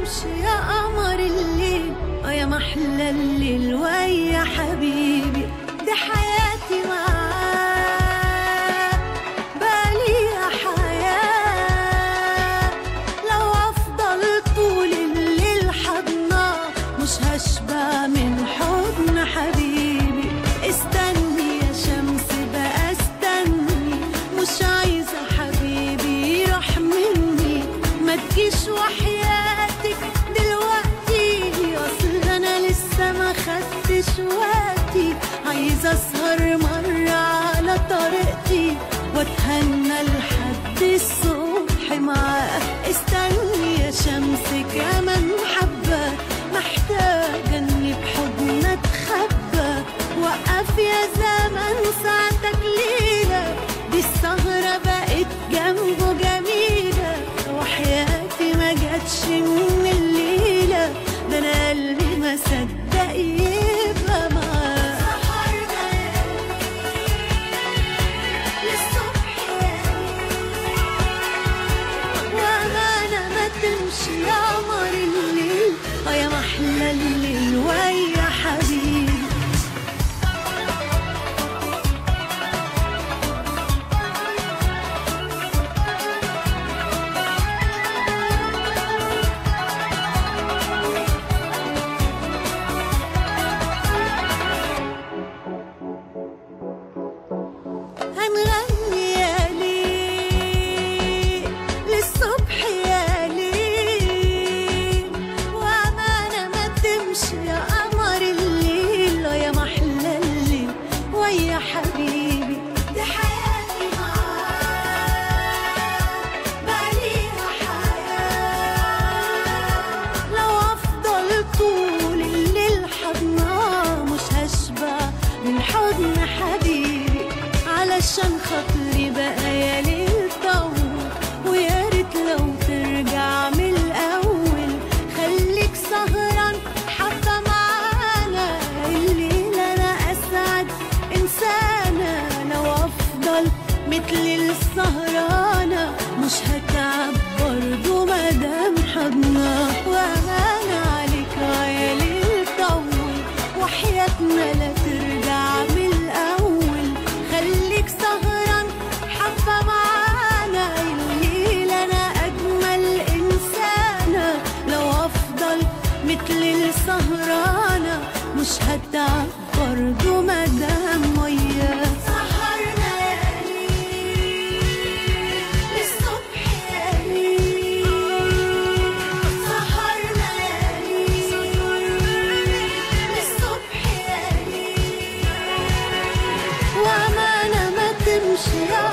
تمشي يا قمر الليل، يا محلى الليل ويا حبيبي، دي حياتي معاك بالي يا حياة. لو أفضل طول الليل حضناه مش هشبع من حضن حبيبي. استني يا شمس بقى استني، مش عايزة حبيبي يروح مني. ما تجيش وحياتك دلوقتي، أصل أنا لسه ما خدتش وقتي. عايزة أسهر مرة على طريقتي وأتهنى لحد الصبح معاك. استني يا شمس كمان حبة، محتاجة إني بحضن أتخبى. وقف يا زمن ساعتك ليلة، دي السهرة بقت جنبه جميلة. وحياتي ما جاتش من الليلة، ده أنا قلبي ما صدق يبقى معاه. سهرنا للصبح وأمانة ما تمشي يا قمر الليل، يا محلى الليل ويا حبيبي. هنغني يا ليل للصبح يا ليل، وأمانة ما تمشي يا قمر الليل، يا محلى الليل ويا حبيبي. دي حياتي معاك بقاليها حياة. لو أفضل طول الليل حضناه مش هشبع من حضن حبيبي. علشان خاطري بقى يا ليل طول، ويا ريت لو ترجع من الأول. خليك سهران حتى معانا الليل، أنا أسعد إنسانة. لو أفضل مثل السهرانة مش هتعب برضو مادام حضناه. وأمانة عليك يا ليل طول، وحياتنا لا ترجع من الأول. خليك سهران حبة معانا الليل، أنا أجمل إنسانة. لو أفضل مثل السهرانة مش هتعب برضو مادام وياك. سهرنا يا ليل للصبح يا ليل، سهرنا يا ليل للصبح يا ليل، وأمانة ما تمشي يا